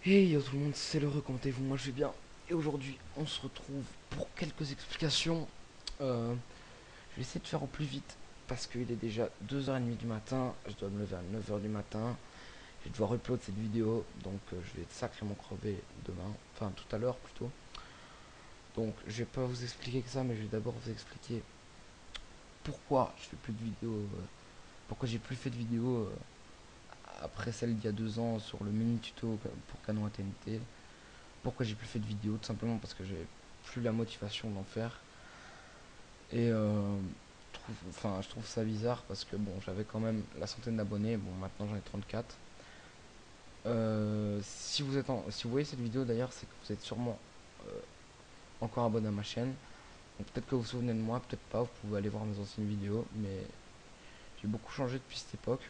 Hey yo tout le monde, c'est l'heureux, comment allez-vous? Moi je vais bien. Et aujourd'hui on se retrouve pour quelques explications. Je vais essayer de faire au plus vite parce qu'il est déjà 2h30 du matin. Je dois me lever à 9h du matin. Je vais devoir upload cette vidéo donc je vais être sacrément crevé demain. Enfin tout à l'heure plutôt. Donc je vais pas vous expliquer que ça, mais je vais d'abord vous expliquer pourquoi je fais plus de vidéos. Pourquoi j'ai plus fait de vidéos après celle d'il y a 2 ans sur le mini tuto pour Canon AT&T. Pourquoi j'ai plus fait de vidéos? Tout simplement parce que j'ai plus la motivation d'en faire. Et je trouve ça bizarre parce que bon, j'avais quand même la centaine d'abonnés. Bon, maintenant j'en ai 34. Si vous voyez cette vidéo d'ailleurs, c'est que vous êtes sûrement encore abonné à ma chaîne. Donc peut-être que vous vous souvenez de moi, peut-être pas. Vous pouvez aller voir mes anciennes vidéos. Mais j'ai beaucoup changé depuis cette époque.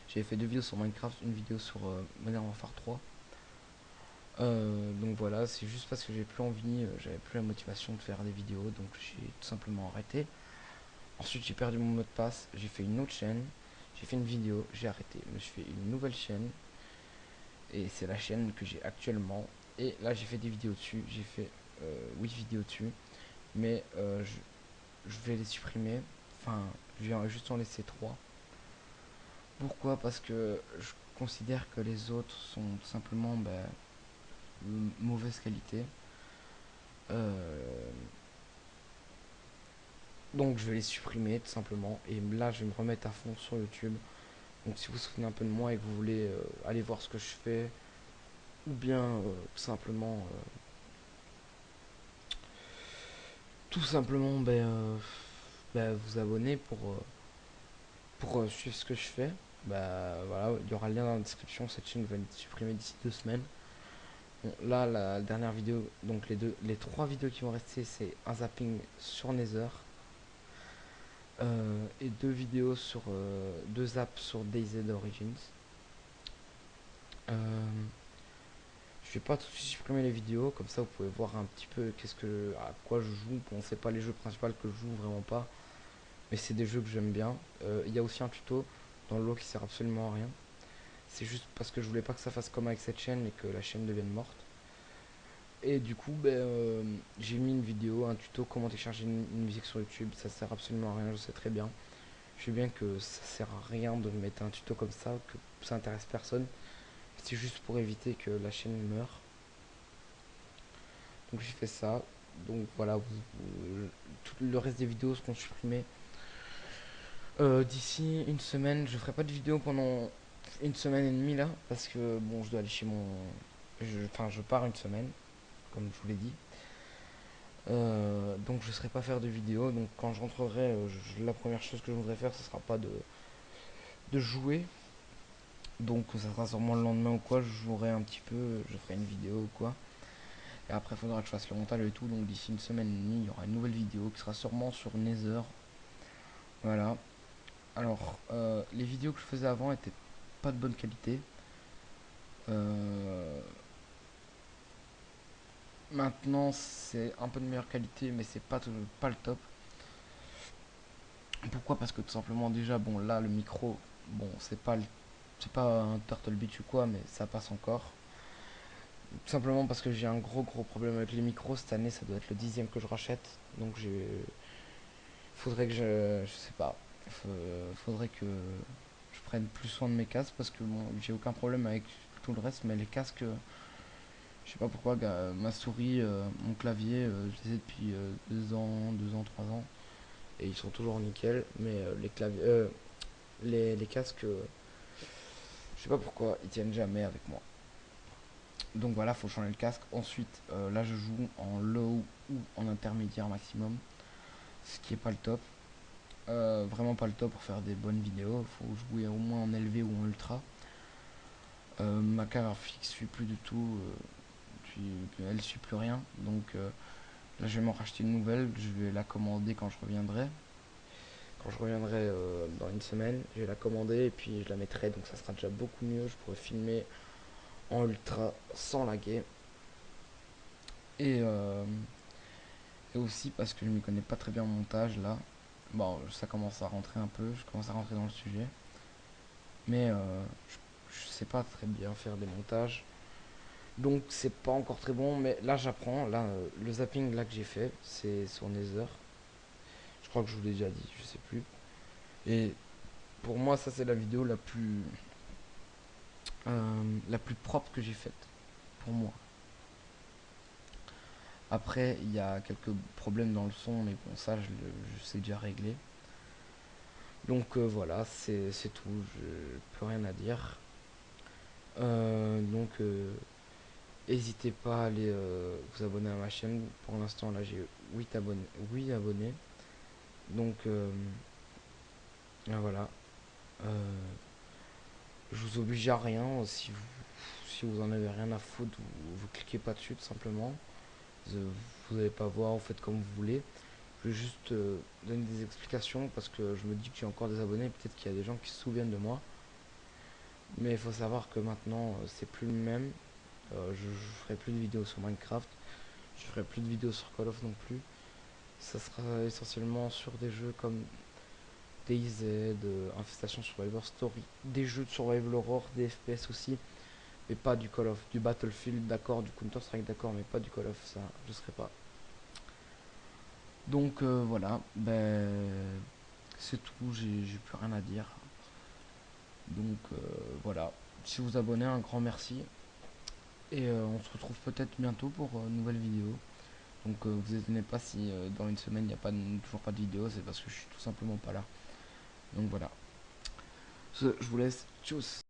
J'ai fait 2 vidéos sur Minecraft, une vidéo sur Modern Warfare 3. Donc voilà, c'est juste parce que j'ai plus envie, j'avais plus la motivation de faire des vidéos, donc j'ai tout simplement arrêté. Ensuite, j'ai perdu mon mot de passe, j'ai fait une autre chaîne, j'ai fait une vidéo, j'ai arrêté. Je me suis fait une nouvelle chaîne, et c'est la chaîne que j'ai actuellement. Et là, j'ai fait des vidéos dessus, j'ai fait 8 vidéos dessus, mais je vais les supprimer. Enfin, je vais juste en laisser 3. Pourquoi? Parce que je considère que les autres sont tout simplement mauvaise qualité. Euh, Donc je vais les supprimer tout simplement. Et là je vais me remettre à fond sur YouTube. Donc si vous vous souvenez un peu de moi et que vous voulez aller voir ce que je fais, ou bien tout simplement vous abonner pour suivre ce que je fais. Bah voilà, il y aura le lien dans la description. Cette chaîne va être supprimée d'ici 2 semaines. Bon, là la dernière vidéo, donc les 3 vidéos qui vont rester, c'est un zapping sur Nether. Et 2 vidéos sur 2 apps sur DayZ Origins. Euh, je vais pas tout de suite supprimer les vidéos, comme ça vous pouvez voir un petit peu à quoi je joue. Bon, c'est pas les jeux principaux que je joue vraiment pas, mais c'est des jeux que j'aime bien. Il y a aussi un tuto dans le lot qui sert absolument à rien. C'est juste parce que je voulais pas que ça fasse comme avec cette chaîne et que la chaîne devienne morte. Et du coup, j'ai mis une vidéo, un tuto comment télécharger une musique sur YouTube. Ça sert absolument à rien, je sais très bien. Je sais bien que ça sert à rien de mettre un tuto comme ça, que ça intéresse personne. C'est juste pour éviter que la chaîne meure. Donc j'ai fait ça. Donc voilà, tout le reste des vidéos seront supprimées. D'ici une semaine, je ferai pas de vidéo pendant une semaine et demie là, parce que bon, je dois aller chez mon. Enfin, je pars une semaine, comme je vous l'ai dit. Donc je serai pas faire de vidéo. Donc quand je rentrerai, la première chose que je voudrais faire, ce sera pas de jouer. Donc ça sera sûrement le lendemain ou quoi, je jouerai un petit peu, je ferai une vidéo ou quoi. Et après, il faudra que je fasse le montage et tout. Donc d'ici une semaine et demie, il y aura une nouvelle vidéo qui sera sûrement sur Nether. Voilà. Alors, les vidéos que je faisais avant étaient pas de bonne qualité. Euh, Maintenant, c'est un peu de meilleure qualité, mais c'est pas le top. Pourquoi? Parce que tout simplement, déjà, bon, là, le micro, bon, c'est pas un Turtle Beach ou quoi, mais ça passe encore. Tout simplement parce que j'ai un gros problème avec les micros. Cette année, ça doit être le 10e que je rachète. Donc, faudrait que je sais pas. Faudrait que je prenne plus soin de mes casques parce que bon, j'ai aucun problème avec tout le reste, mais les casques, je sais pas pourquoi, ma souris, mon clavier, je les ai depuis 2 ans, 2 ans, 3 ans, et ils sont toujours nickel, mais les casques, je sais pas pourquoi, ils tiennent jamais avec moi. Donc voilà, faut changer le casque. Ensuite, là je joue en low ou en intermédiaire maximum, ce qui est pas le top. Vraiment pas le top pour faire des bonnes vidéos. Faut jouer au moins en élevé ou en ultra. Ma caméra fixe suit plus du tout. Elle suit plus rien. Donc là, je vais m'en racheter une nouvelle. Je vais la commander quand je reviendrai. Quand je reviendrai dans une semaine, je vais la commander et puis je la mettrai. Donc ça sera déjà beaucoup mieux. Je pourrai filmer en ultra sans laguer. Et, euh, et aussi parce que je m'y connais pas très bien en montage là. Bon, ça commence à rentrer un peu. Je commence à rentrer dans le sujet. Mais je sais pas très bien faire des montages. Donc c'est pas encore très bon, mais là j'apprends. Là, le zapping là que j'ai fait, c'est sur Nether. Je crois que je vous l'ai déjà dit, je sais plus. Et pour moi, ça c'est la plus propre que j'ai faite. Pour moi. Après, il y a quelques problèmes dans le son, mais bon, ça je sais déjà régler. Donc voilà, c'est tout. Je peux rien à dire. Donc n'hésitez pas à aller vous abonner à ma chaîne. Pour l'instant, là j'ai 8 abonnés. 8 abonnés. Donc voilà. Euh, je vous oblige à rien. Si vous en avez rien à foutre, vous cliquez pas dessus tout simplement. Vous n'allez pas voir, vous faites comme vous voulez. Je vais juste donner des explications parce que je me dis que j'ai encore des abonnés. Peut-être qu'il y a des gens qui se souviennent de moi. Mais il faut savoir que maintenant, c'est plus le même. Je ferai plus de vidéos sur Minecraft. Je ferai plus de vidéos sur Call of non plus. Ça sera essentiellement sur des jeux comme DayZ, Infestation Survivor Story, des jeux de Survival Horror, des FPS aussi, mais pas du Call of, du Battlefield d'accord, du Counter Strike d'accord, mais pas du Call of, ça je serai pas. Donc voilà, ben c'est tout, j'ai plus rien à dire. Donc voilà, si vous abonnez, un grand merci. Et on se retrouve peut-être bientôt pour une nouvelle vidéo. Donc vous étonnez pas si dans une semaine il n'y a toujours pas de vidéo, c'est parce que je suis tout simplement pas là. Donc voilà. Je vous laisse. Tchuss.